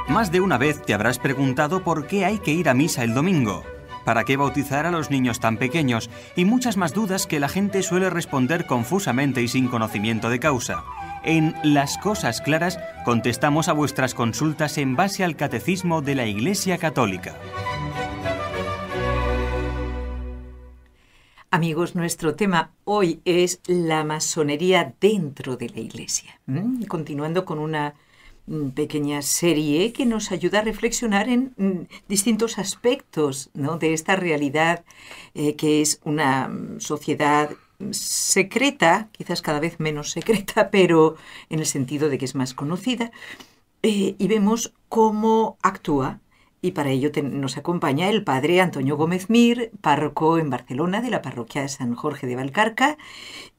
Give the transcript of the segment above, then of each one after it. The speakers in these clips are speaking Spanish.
Más de una vez te habrás preguntado por qué hay que ir a misa el domingo, para qué bautizar a los niños tan pequeños y muchas más dudas que la gente suele responder confusamente y sin conocimiento de causa. En Las Cosas Claras contestamos a vuestras consultas en base al Catecismo de la Iglesia Católica. Amigos, nuestro tema hoy es la masonería dentro de la Iglesia. Continuando con una pequeña serie que nos ayuda a reflexionar en distintos aspectos, ¿no?, de esta realidad que es una sociedad secreta, quizás cada vez menos secreta, pero en el sentido de que es más conocida, y vemos cómo actúa. Y para ello nos acompaña el padre Antonio Gómez Mir, párroco en Barcelona de la parroquia de San Jorge de Valcarca,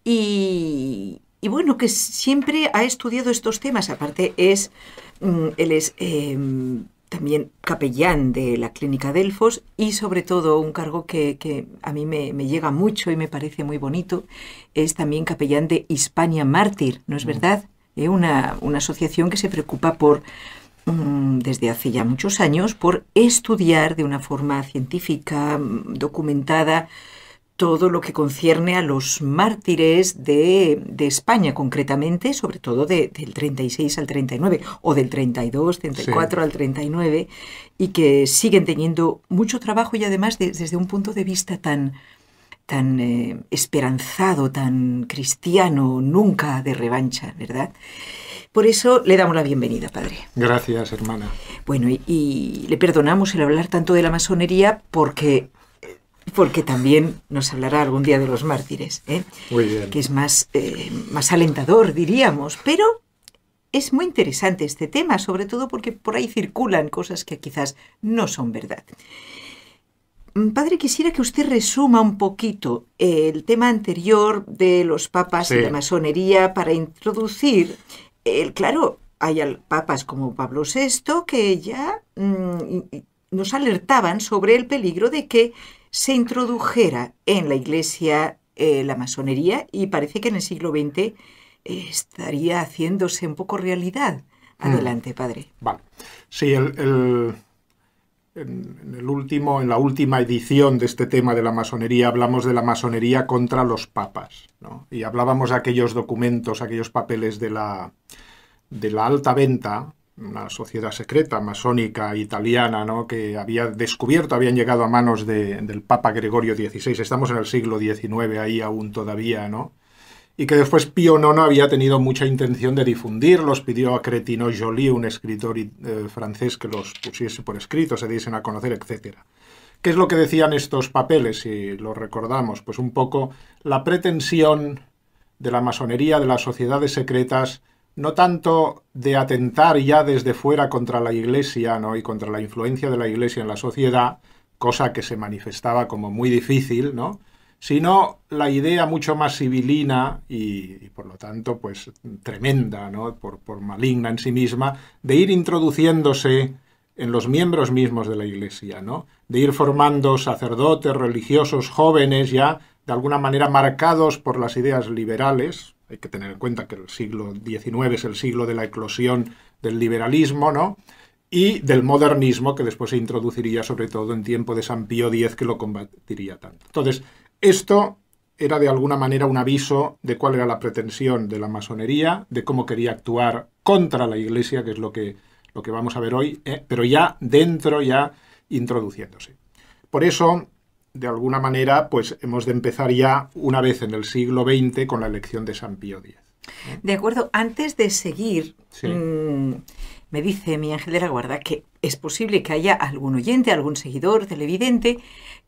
y bueno, que siempre ha estudiado estos temas. Aparte, él es también capellán de la Clínica Delfos y sobre todo un cargo que a mí me llega mucho y me parece muy bonito, es también capellán de Hispania Mártir, ¿no es verdad? Una asociación que se preocupa por, desde hace ya muchos años, por estudiar de una forma científica, documentada, todo lo que concierne a los mártires de España, concretamente, sobre todo del 36 al 39, o del 32, 34 sí, al 39, y que siguen teniendo mucho trabajo y además desde un punto de vista tan esperanzado, tan cristiano, nunca de revancha, ¿verdad? Por eso le damos la bienvenida, padre. Gracias, hermana. Bueno, y le perdonamos el hablar tanto de la masonería porque también nos hablará algún día de los mártires, Muy bien. Que es más alentador, diríamos, pero es muy interesante este tema, sobre todo porque por ahí circulan cosas que quizás no son verdad. Padre, quisiera que usted resuma un poquito el tema anterior de los papas y la masonería para introducir. Claro, hay papas como Pablo VI que ya nos alertaban sobre el peligro de que se introdujera en la Iglesia la masonería, y parece que en el siglo XX estaría haciéndose un poco realidad. Adelante, padre. Vale. Sí, en la última edición de este tema de la masonería hablamos de la masonería contra los papas, ¿no? Y hablábamos de aquellos documentos, aquellos papeles de la alta venta, una sociedad secreta masónica italiana, ¿no?, que habían llegado a manos del Papa Gregorio XVI. Estamos en el siglo XIX ahí aún todavía, ¿no? Y que después Pío IX había tenido mucha intención de difundirlos, pidió a Cretino Joly, un escritor francés, que los pusiese por escrito, se diesen a conocer, etc. ¿Qué es lo que decían estos papeles, si lo recordamos? Pues un poco la pretensión de la masonería, de las sociedades secretas, no tanto de atentar ya desde fuera contra la Iglesia, ¿no?, y contra la influencia de la Iglesia en la sociedad, cosa que se manifestaba como muy difícil, ¿no?, sino la idea mucho más sibilina y por lo tanto pues tremenda, ¿no?, por maligna en sí misma, de ir introduciéndose en los miembros mismos de la Iglesia, ¿no?, de ir formando sacerdotes, religiosos, jóvenes ya de alguna manera marcados por las ideas liberales. Hay que tener en cuenta que el siglo XIX es el siglo de la eclosión del liberalismo, ¿no?, y del modernismo, que después se introduciría sobre todo en tiempo de San Pío X, que lo combatiría tanto. Entonces, esto era de alguna manera un aviso de cuál era la pretensión de la masonería, de cómo quería actuar contra la Iglesia, que es lo que vamos a ver hoy, pero ya dentro, ya introduciéndose. Por eso, de alguna manera, pues hemos de empezar ya una vez en el siglo XX con la elección de San Pío X. De acuerdo, antes de seguir, sí, me dice mi ángel de la guarda que es posible que haya algún oyente, algún seguidor, televidente,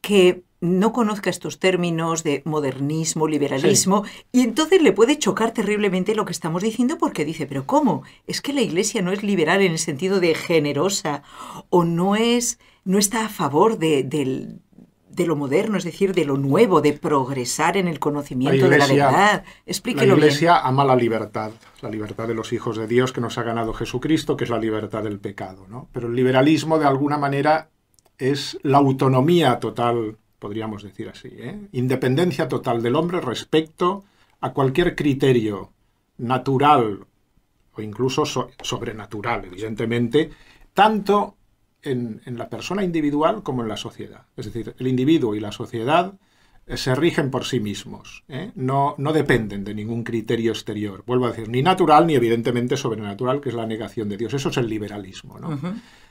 que no conozca estos términos de modernismo, liberalismo, sí, y entonces le puede chocar terriblemente lo que estamos diciendo, porque dice, pero ¿cómo? ¿Es que la Iglesia no es liberal en el sentido de generosa, o no está a favor de lo moderno, es decir, de lo nuevo, de progresar en el conocimiento de la verdad? Explíquelo bien. La Iglesia ama la libertad de los hijos de Dios que nos ha ganado Jesucristo, que es la libertad del pecado, ¿no? Pero el liberalismo, de alguna manera, es la autonomía total, podríamos decir así, independencia total del hombre respecto a cualquier criterio natural o incluso sobrenatural, evidentemente, tanto en la persona individual como en la sociedad. Es decir, el individuo y la sociedad se rigen por sí mismos, ¿eh? No dependen de ningún criterio exterior. Vuelvo a decir, ni natural ni evidentemente sobrenatural, que es la negación de Dios. Eso es el liberalismo, ¿no?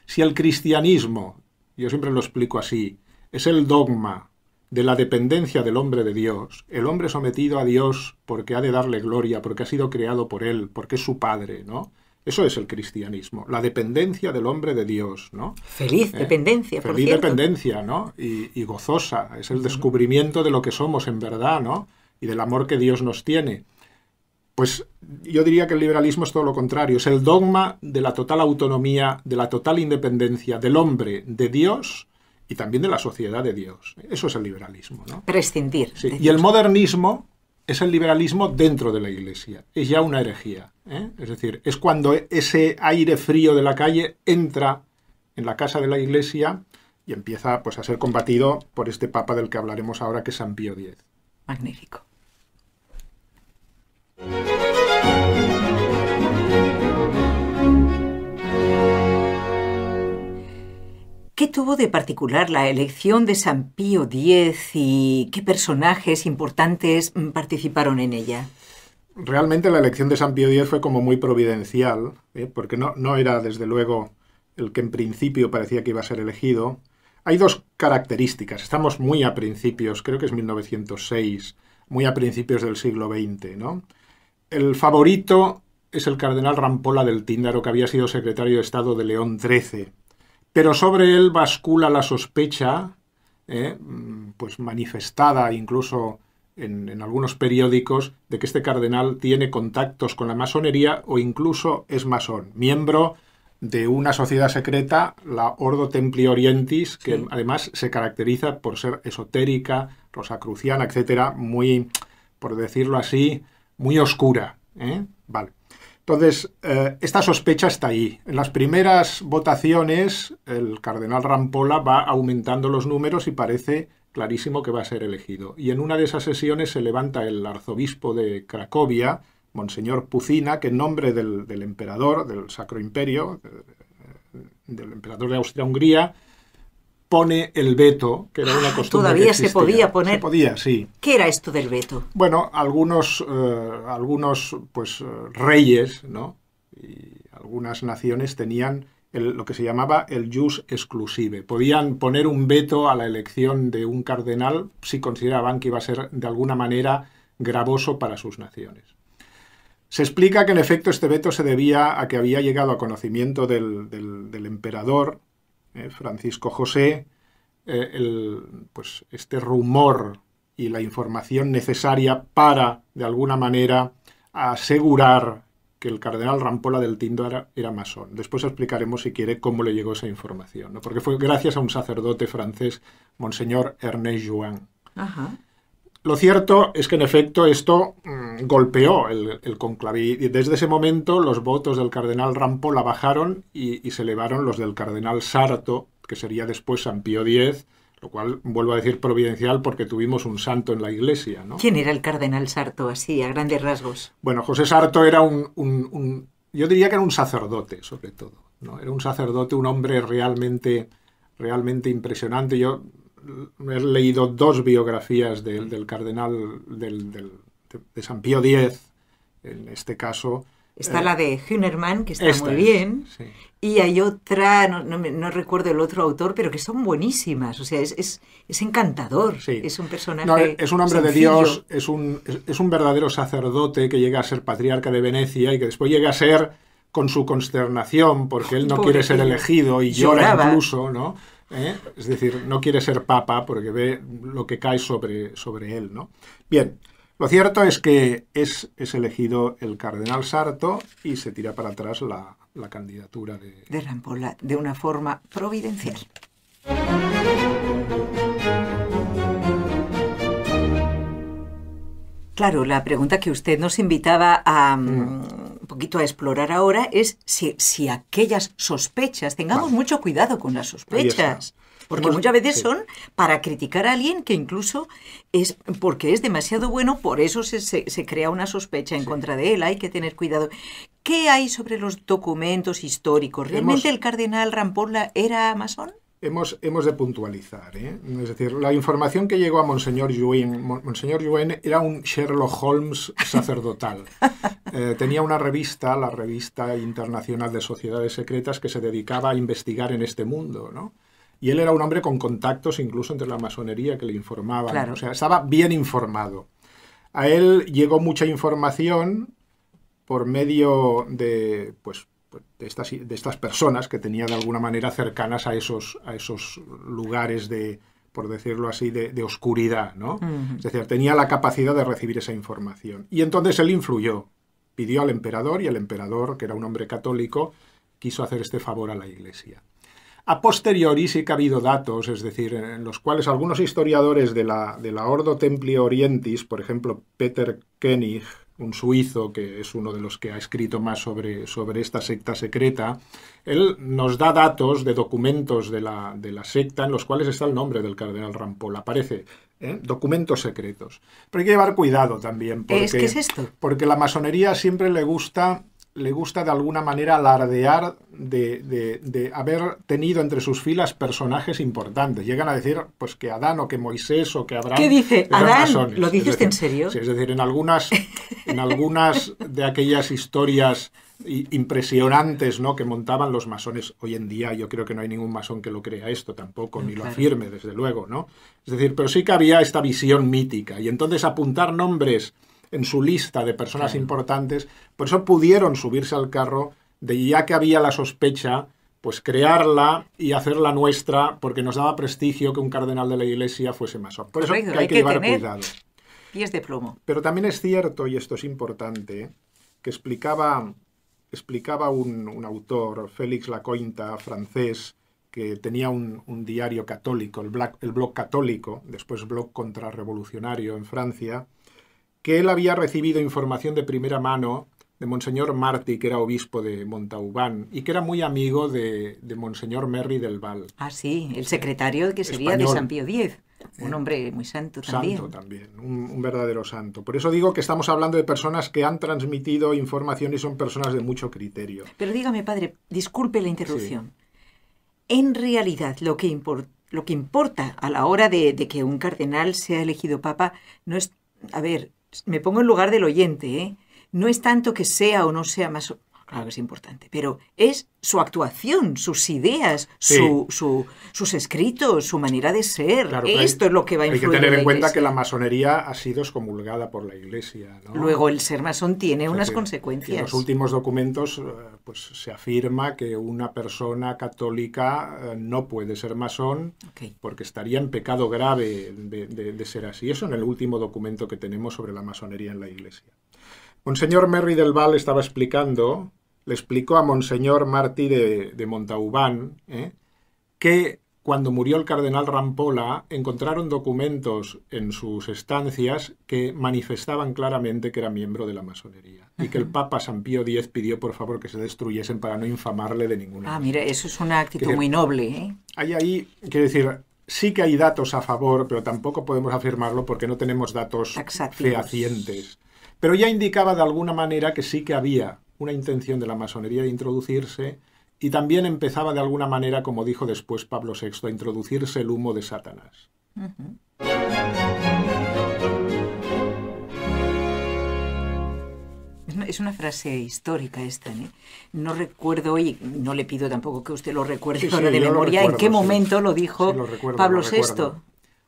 Si el cristianismo, yo siempre lo explico así, es el dogma de la dependencia del hombre de Dios, el hombre sometido a Dios porque ha de darle gloria, porque ha sido creado por él, porque es su padre, ¿no? Eso es el cristianismo, la dependencia del hombre de Dios, ¿no? Feliz dependencia, por Feliz cierto. dependencia, ¿no? Y gozosa. Es el descubrimiento de lo que somos en verdad, ¿no? Y del amor que Dios nos tiene. Pues yo diría que el liberalismo es todo lo contrario. Es el dogma de la total autonomía, de la total independencia del hombre de Dios y también de la sociedad de Dios. Eso es el liberalismo, ¿no? Prescindir. Sí. Y el modernismo es el liberalismo dentro de la Iglesia. Es ya una herejía, ¿eh? Es decir, es cuando ese aire frío de la calle entra en la casa de la Iglesia y empieza, pues, a ser combatido por este papa del que hablaremos ahora, que es San Pío X. Magnífico. ¿Qué tuvo de particular la elección de San Pío X y qué personajes importantes participaron en ella? Realmente la elección de San Pío X fue como muy providencial, porque no era, desde luego, el que en principio parecía que iba a ser elegido. Hay dos características. Estamos muy a principios, creo que es 1906, muy a principios del siglo XX, ¿no? El favorito es el cardenal Rampolla del Tíndaro, que había sido secretario de Estado de León XIII. Pero sobre él bascula la sospecha, pues manifestada incluso en algunos periódicos, de que este cardenal tiene contactos con la masonería o incluso es masón, miembro de una sociedad secreta, la Ordo Templi Orientis, que sí, además se caracteriza por ser esotérica, rosacruciana, etcétera, muy, por decirlo así, muy oscura, ¿eh? Vale. Entonces, esta sospecha está ahí. En las primeras votaciones, el cardenal Rampolla va aumentando los números y parece clarísimo que va a ser elegido. Y en una de esas sesiones se levanta el arzobispo de Cracovia, Monseñor Pucina, que en nombre del emperador, del Sacro Imperio, del emperador de Austria-Hungría, pone el veto, que era una costumbre todavía que existía. Se podía poner. Se podía, sí. ¿Qué era esto del veto? Bueno, algunos pues, reyes, ¿no? Y algunas naciones tenían lo que se llamaba el jus exclusive. Podían poner un veto a la elección de un cardenal si consideraban que iba a ser de alguna manera gravoso para sus naciones. Se explica que en efecto este veto se debía a que había llegado a conocimiento del emperador, Francisco José, pues este rumor y la información necesaria para, de alguna manera, asegurar que el cardenal Rampolla del Tíndaro era masón. Después explicaremos, si quiere, cómo le llegó esa información, ¿no? Porque fue gracias a un sacerdote francés, Monseñor Ernest Jouin. Ajá. Lo cierto es que, en efecto, esto golpeó el conclave. Y desde ese momento los votos del cardenal Rampolla bajaron y se elevaron los del cardenal Sarto, que sería después San Pío X, lo cual, vuelvo a decir, providencial porque tuvimos un santo en la Iglesia, ¿no? ¿Quién era el cardenal Sarto, así, a grandes rasgos? Bueno, José Sarto era yo diría que era un sacerdote, sobre todo, ¿no? Era un sacerdote, un hombre realmente impresionante. Yo he leído dos biografías del cardenal de San Pío X, en este caso. Está la de Hünermann, que está muy bien, sí. Y hay otra, no recuerdo el otro autor, pero que son buenísimas. O sea, es encantador, sí. Es un personaje no, es un hombre sencillo. de Dios, es un verdadero sacerdote que llega a ser patriarca de Venecia y que después llega a ser, con su consternación, porque él no quiere ser elegido y llora incluso, ¿no? Es decir, no quiere ser papa porque ve lo que cae sobre él, ¿no? Bien, lo cierto es que es elegido el cardenal Sarto y se tira para atrás la candidatura de Rampolla, de una forma providencial. Claro, la pregunta que usted nos invitaba a un poquito a explorar ahora es si aquellas sospechas, tengamos mucho cuidado con las sospechas, porque muchas veces son para criticar a alguien que incluso es porque es demasiado bueno, por eso se crea una sospecha en contra de él, hay que tener cuidado. ¿Qué hay sobre los documentos históricos? ¿Realmente el cardenal Rampolla era masón? Hemos de puntualizar, ¿eh? Es decir, la información que llegó a Monseñor Yuen era un Sherlock Holmes sacerdotal. Tenía una revista, la Revista Internacional de Sociedades Secretas, que se dedicaba a investigar en este mundo, ¿no? Y él era un hombre con contactos incluso entre la masonería que le informaban. Claro. O sea, estaba bien informado. A él llegó mucha información por medio de, pues, de estas personas que tenía de alguna manera cercanas a esos lugares de, por decirlo así, de oscuridad, ¿no? Es decir, tenía la capacidad de recibir esa información. Y entonces él influyó, pidió al emperador, y el emperador, que era un hombre católico, quiso hacer este favor a la Iglesia. A posteriori sí que ha habido datos, es decir, en los cuales algunos historiadores de la Ordo Templi Orientis, por ejemplo, Peter Koenig, un suizo que es uno de los que ha escrito más sobre esta secta secreta, él nos da datos de documentos de la secta en los cuales está el nombre del cardenal Rampolla. Aparece, documentos secretos. Pero hay que llevar cuidado también. Porque, ¿Qué es esto? Porque la masonería siempre le gusta de alguna manera alardear de haber tenido entre sus filas personajes importantes. Llegan a decir pues que Adán o que Moisés o que Abraham... ¿Qué dice? eran ¿Adán? masones. ¿Lo dices decir, en serio? Sí, es decir, en algunas de aquellas historias impresionantes, ¿no?, que montaban los masones hoy en día, yo creo que no hay ningún masón que lo crea esto tampoco, ni lo afirme, desde luego, ¿no? Es decir, pero sí que había esta visión mítica, y entonces apuntar nombres en su lista de personas importantes, por eso pudieron subirse al carro de, ya que había la sospecha, pues crearla y hacerla nuestra, porque nos daba prestigio que un cardenal de la Iglesia fuese masón. Por eso hay que llevar cuidado. Pies de plomo. Pero también es cierto, y esto es importante, que explicaba un autor, Félix Lacointa, francés, que tenía un diario católico, el Blog Católico, después Blog Contrarrevolucionario en Francia, que él había recibido información de primera mano de Monseñor Martí, que era obispo de Montauban, y que era muy amigo de Monseñor Merry del Val. Ah, sí, el secretario que sería español, de San Pío X. Un hombre muy santo también. Santo también, un verdadero santo. Por eso digo que estamos hablando de personas que han transmitido información y son personas de mucho criterio. Pero dígame, padre, disculpe la interrupción. Sí. En realidad, lo que importa a la hora de que un cardenal sea elegido papa no es... A ver, me pongo en lugar del oyente, ¿eh? No es tanto que sea o no sea masón. Claro que es importante, pero es su actuación, sus ideas, sí, sus escritos, su manera de ser. Claro, esto es lo que va a influir. Hay que tener en cuenta Iglesia. que la masonería ha sido excomulgada por la Iglesia, ¿no? Luego, el ser masón tiene unas decir, consecuencias. En los últimos documentos pues, se afirma que una persona católica no puede ser masón, porque estaría en pecado grave de ser así. Eso en el último documento que tenemos sobre la masonería en la Iglesia. Monseñor Merry del Val estaba explicando, le explicó a Monseñor Martí de Montauban, que cuando murió el cardenal Rampolla encontraron documentos en sus estancias que manifestaban claramente que era miembro de la masonería y que el Papa San Pío X pidió por favor que se destruyesen para no infamarle de ninguna manera. Mira, eso es una actitud muy noble, ¿eh? Hay ahí, quiero decir, sí que hay datos a favor, pero tampoco podemos afirmarlo porque no tenemos datos fehacientes. Pero ya indicaba de alguna manera que sí que había una intención de la masonería de introducirse y también empezaba de alguna manera, como dijo después Pablo VI, a introducirse el humo de Satanás. Es una frase histórica esta, ¿eh? No recuerdo, y no le pido tampoco que usted lo recuerde ahora de memoria, recuerdo, en qué momento lo dijo Pablo VI.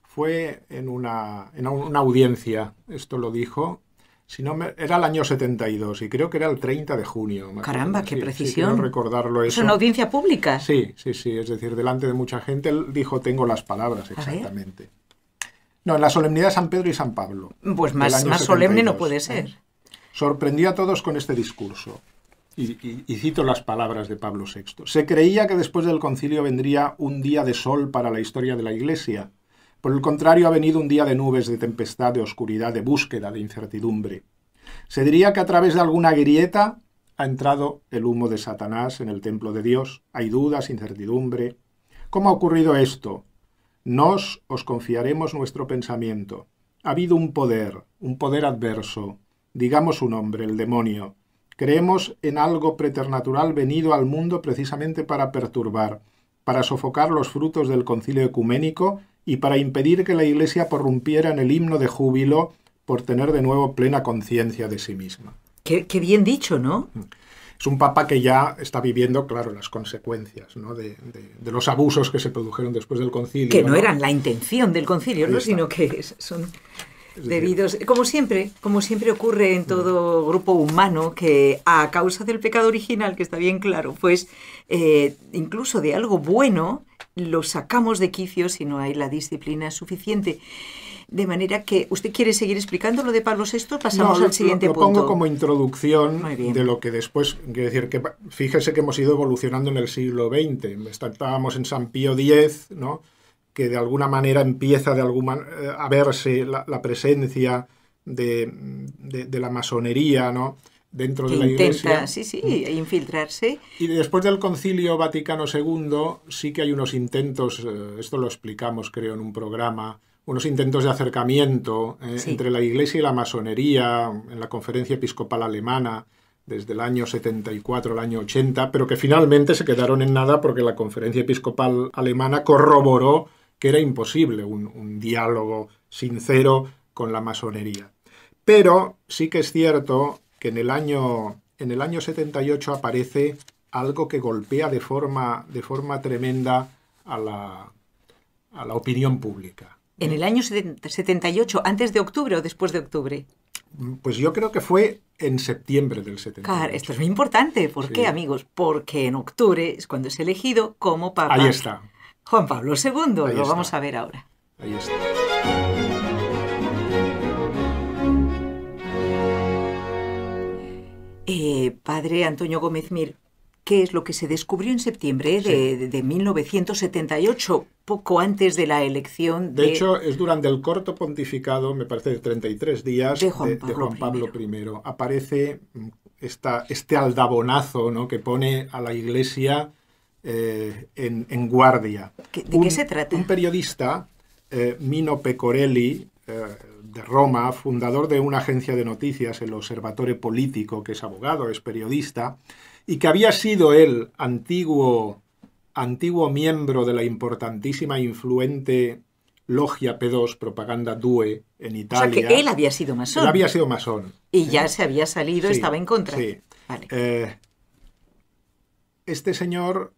Fue en una audiencia, esto lo dijo. Si no era el año 72 y creo que era el 30 de junio. Caramba, qué precisión. Quiero recordarlo eso. ¿Es una audiencia pública? Sí, es decir, delante de mucha gente. Él dijo, tengo las palabras exactamente. No, en la solemnidad de San Pedro y San Pablo. Pues más solemne no puede ser. Sorprendió a todos con este discurso. Y cito las palabras de Pablo VI. Se creía que después del concilio vendría un día de sol para la historia de la Iglesia. Por el contrario, ha venido un día de nubes, de tempestad, de oscuridad, de búsqueda, de incertidumbre. Se diría que a través de alguna grieta ha entrado el humo de Satanás en el templo de Dios. Hay dudas, incertidumbre. ¿Cómo ha ocurrido esto? Nos os confiaremos nuestro pensamiento. Ha habido un poder adverso, digamos su nombre, el demonio, Creemos en algo preternatural venido al mundo precisamente para perturbar, para sofocar los frutos del concilio ecuménico y para impedir que la Iglesia prorrumpiera en el himno de júbilo por tener de nuevo plena conciencia de sí misma. Qué bien dicho, ¿no? Es un papa que ya está viviendo, claro, las consecuencias, ¿no?, de los abusos que se produjeron después del concilio. Que no eran la intención del concilio, ¿no?, sino que son debidos, como siempre ocurre en todo grupo humano, que a causa del pecado original, que está bien claro, pues incluso de algo bueno lo sacamos de quicio si no hay la disciplina suficiente. De manera que, ¿usted quiere seguir explicando lo de Pablo VI? Pasamos al siguiente punto. Lo pongo como introducción de lo que después, quiero decir, que fíjese que hemos ido evolucionando en el siglo XX. Estábamos en San Pío X, ¿no?, que de alguna manera empieza a verse la presencia de la masonería, ¿no?, dentro de la Iglesia. Intenta, infiltrarse. Y después del Concilio Vaticano II sí que hay unos intentos, esto lo explicamos creo en un programa, unos intentos de acercamiento entre la Iglesia y la masonería en la Conferencia Episcopal Alemana desde el año 74 al año 80, pero que finalmente se quedaron en nada porque la Conferencia Episcopal Alemana corroboró que era imposible un diálogo sincero con la masonería. Pero sí que es cierto que en el año 78 aparece algo que golpea de forma tremenda a la opinión pública. ¿En el año 78, antes de octubre o después de octubre? Pues yo creo que fue en septiembre del 78. Claro, esto es muy importante. ¿Por qué, amigos? Porque en octubre es cuando es elegido como Papa. Ahí está. Juan Pablo II, lo vamos a ver ahora. Ahí está. Padre Antonio Gómez Mir, ¿qué es lo que se descubrió en septiembre de 1978, poco antes de la elección de... De hecho, es durante el corto pontificado, me parece de 33 días, de Juan Pablo I. Aparece este aldabonazo, ¿no?, que pone a la Iglesia en guardia. ¿De qué se trata? Un periodista, Mino Pecorelli, de Roma, fundador de una agencia de noticias, el Osservatore Politico, que es abogado, es periodista, y que había sido él antiguo miembro de la importantísima e influente Logia P2, Propaganda Due, en Italia. O sea, que él había sido masón. Él había sido masón. Y ya se había salido, estaba en contra. Sí. Vale. Este señor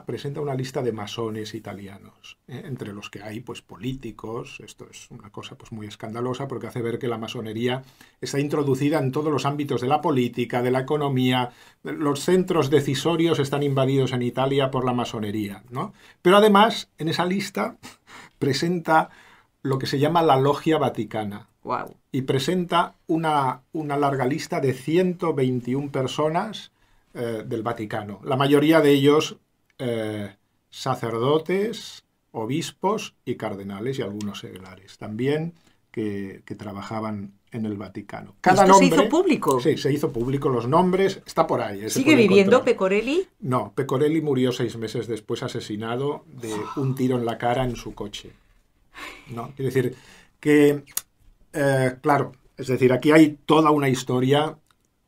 presenta una lista de masones italianos, entre los que hay pues políticos. Esto es una cosa pues muy escandalosa porque hace ver que la masonería está introducida en todos los ámbitos de la política, de la economía. Los centros decisorios están invadidos en Italia por la masonería, ¿no? Pero además, en esa lista presenta lo que se llama la Logia Vaticana. Wow. Y presenta una larga lista de 121 personas del Vaticano. La mayoría de ellos sacerdotes, obispos y cardenales y algunos seglares también que trabajaban en el Vaticano. Cada nombre se hizo público. Sí, se hizo público los nombres, está por ahí. ¿Sigue viviendo Pecorelli? No, Pecorelli murió 6 meses después asesinado de un tiro en la cara en su coche. ¿No? Es decir, que, claro, es decir, aquí hay toda una historia.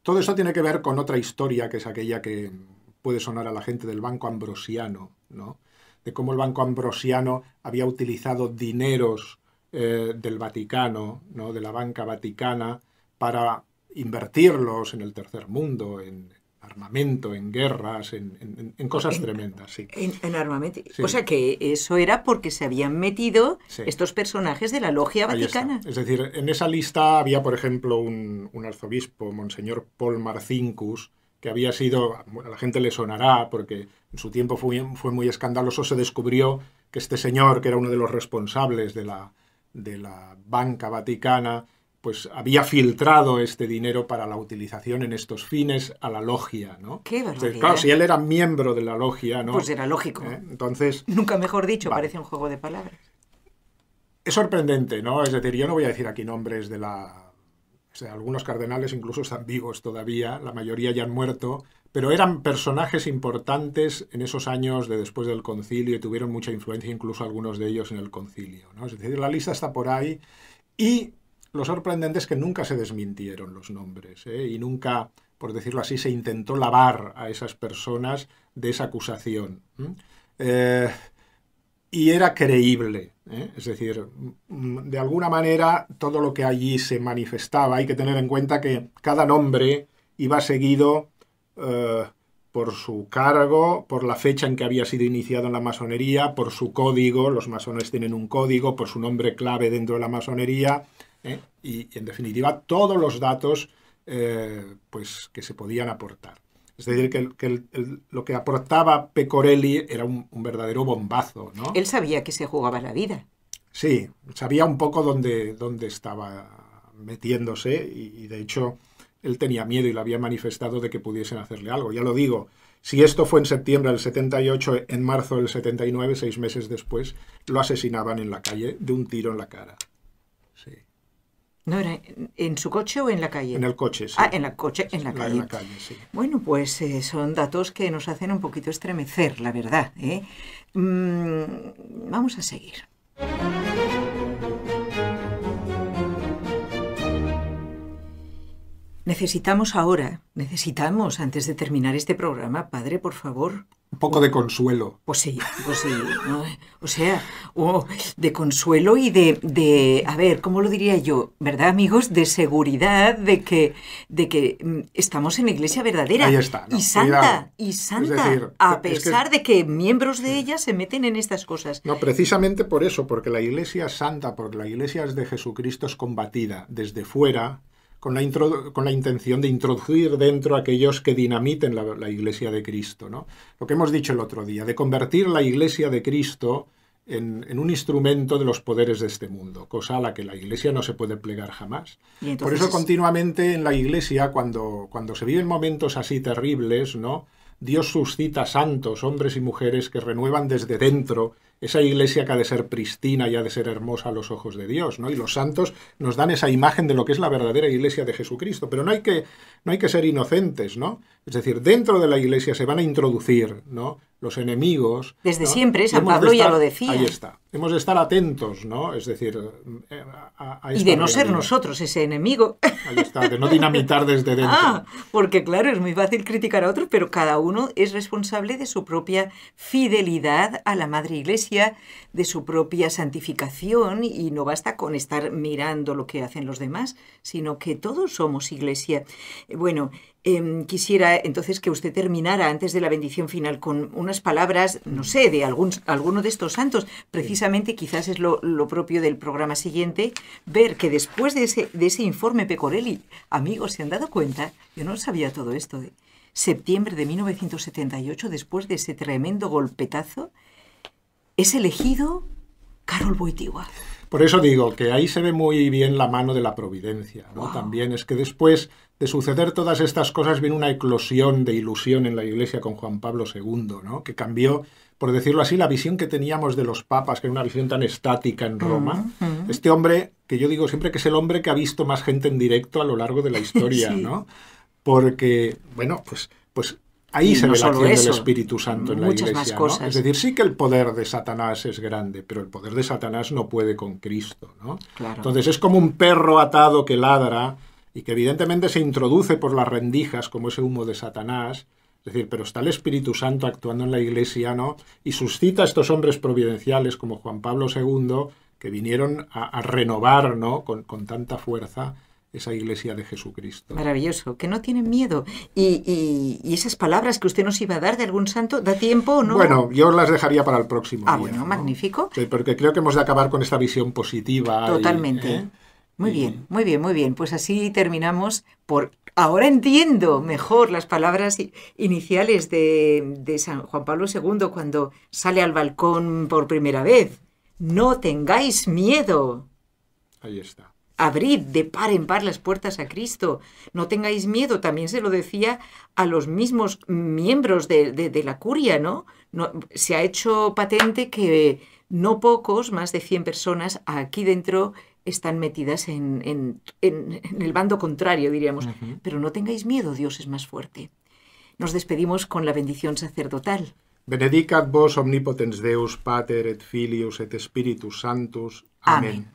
Todo esto tiene que ver con otra historia, que es aquella que puede sonar a la gente del Banco Ambrosiano, ¿no? De cómo el Banco Ambrosiano había utilizado dineros del Vaticano, ¿no?, de la banca vaticana, para invertirlos en el tercer mundo, en armamento, en guerras, en cosas tremendas. Sí. En armamento. Sí. O sea que eso era porque se habían metido estos personajes de la Logia Vaticana. Es decir, en esa lista había, por ejemplo, un arzobispo, Monseñor Paul Marcinkus, que había sido, bueno, a la gente le sonará porque en su tiempo fue muy escandaloso. Se descubrió que este señor, que era uno de los responsables de la banca vaticana, pues había filtrado este dinero para la utilización en estos fines a la logia, ¿no? ¡Qué barbaridad! Entonces, claro, si él era miembro de la logia, ¿no? Pues era lógico. Entonces, nunca mejor dicho, vale. Parece un juego de palabras. Es sorprendente, ¿no? Es decir, yo no voy a decir aquí nombres de o sea, algunos cardenales incluso están vivos todavía, la mayoría ya han muerto, pero eran personajes importantes en esos años de después del concilio y tuvieron mucha influencia, incluso algunos de ellos en el concilio, ¿no? Es decir, la lista está por ahí y lo sorprendente es que nunca se desmintieron los nombres, y nunca, por decirlo así, se intentó lavar a esas personas de esa acusación. Y era creíble, es decir, de alguna manera todo lo que allí se manifestaba, hay que tener en cuenta que cada nombre iba seguido por su cargo, por la fecha en que había sido iniciado en la masonería, por su código, los masones tienen un código, por su nombre clave dentro de la masonería, y en definitiva todos los datos pues, que se podían aportar. Es decir, que lo que aportaba Pecorelli era un verdadero bombazo, ¿no? Él sabía que se jugaba la vida. Sí, sabía un poco dónde estaba metiéndose y de hecho él tenía miedo y lo había manifestado de que pudiesen hacerle algo. Ya lo digo, si esto fue en septiembre del 78, en marzo del 79, 6 meses después, lo asesinaban en la calle de un tiro en la cara. Sí. ¿No era en su coche o en la calle? En el coche, sí. Ah, en la calle. En la calle, sí. Bueno, pues son datos que nos hacen un poquito estremecer, la verdad, ¿eh? Vamos a seguir. Necesitamos, antes de terminar este programa, padre, por favor... Un poco de consuelo. Pues sí, ¿no? O sea, de consuelo y de, a ver, ¿cómo lo diría yo? ¿Verdad, amigos? De seguridad, de que estamos en la iglesia verdadera. Ahí está, ¿no? Y santa, decir, a pesar de que miembros de ella se meten en estas cosas. No, precisamente por eso, porque la iglesia es santa, porque la iglesia es de Jesucristo, es combatida desde fuera, con la intención de introducir dentro a aquellos que dinamiten la Iglesia de Cristo, ¿no? Lo que hemos dicho el otro día, de convertir la Iglesia de Cristo en un instrumento de los poderes de este mundo, cosa a la que la Iglesia no se puede plegar jamás. Por eso continuamente en la Iglesia, cuando se viven momentos así terribles, ¿no?, Dios suscita santos, hombres y mujeres que renuevan desde dentro esa iglesia que ha de ser pristina y ha de ser hermosa a los ojos de Dios, ¿no? Y los santos nos dan esa imagen de lo que es la verdadera iglesia de Jesucristo. Pero no hay que ser inocentes, ¿no? Es decir, dentro de la iglesia se van a introducir, ¿no?, los enemigos. Desde siempre, San Pablo ya lo decía. Ahí está. Hemos de estar atentos, ¿no? Es decir, a y de no ser nosotros ese enemigo. Ahí está, de no dinamitar desde dentro. Porque claro, es muy fácil criticar a otros, pero cada uno es responsable de su propia fidelidad a la Madre Iglesia, de su propia santificación, y no basta con estar mirando lo que hacen los demás, sino que todos somos Iglesia. Bueno, quisiera entonces que usted terminara antes de la bendición final con unas palabras, no sé, de alguno de estos santos. Precisamente quizás es lo propio del programa siguiente, ver que después de ese informe Pecorelli, amigos, ¿se han dado cuenta? Yo no sabía todo esto. De septiembre de 1978, después de ese tremendo golpetazo, es elegido Karol Wojtyła. Por eso digo que ahí se ve muy bien la mano de la providencia, ¿no? Wow. También es que después de suceder todas estas cosas viene una eclosión de ilusión en la Iglesia con Juan Pablo II, ¿no?, que cambió, por decirlo así, la visión que teníamos de los papas, que era una visión tan estática en Roma. Este hombre, que yo digo siempre que es el hombre que ha visto más gente en directo a lo largo de la historia, sí, ¿no? Porque, bueno, pues ahí se ve la acción del Espíritu Santo en la Iglesia, ¿no? Es decir, sí que el poder de Satanás es grande, pero el poder de Satanás no puede con Cristo, ¿no? Claro. Entonces es como un perro atado que ladra y que evidentemente se introduce por las rendijas como ese humo de Satanás. Es decir, pero está el Espíritu Santo actuando en la Iglesia, ¿no?, y suscita a estos hombres providenciales como Juan Pablo II, que vinieron a renovar, ¿no?, con tanta fuerza esa Iglesia de Jesucristo. Maravilloso, que no tienen miedo. Y esas palabras que usted nos iba a dar de algún santo, ¿da tiempo o no? Bueno, yo las dejaría para el próximo día. Bueno, ¿no? Magnífico. Sí, porque creo que hemos de acabar con esta visión positiva. Totalmente. Muy bien. Pues así terminamos por... Ahora entiendo mejor las palabras iniciales de San Juan Pablo II cuando sale al balcón por primera vez. No tengáis miedo. Ahí está. Abrid de par en par las puertas a Cristo. No tengáis miedo. También se lo decía a los mismos miembros de la curia, ¿no? Se ha hecho patente que no pocos, más de 100 personas aquí dentro están metidas en el bando contrario, diríamos. Pero no tengáis miedo, Dios es más fuerte. Nos despedimos con la bendición sacerdotal. Benedicat vos omnipotens Deus, Pater et Filius et Spiritus Sanctus. Amén.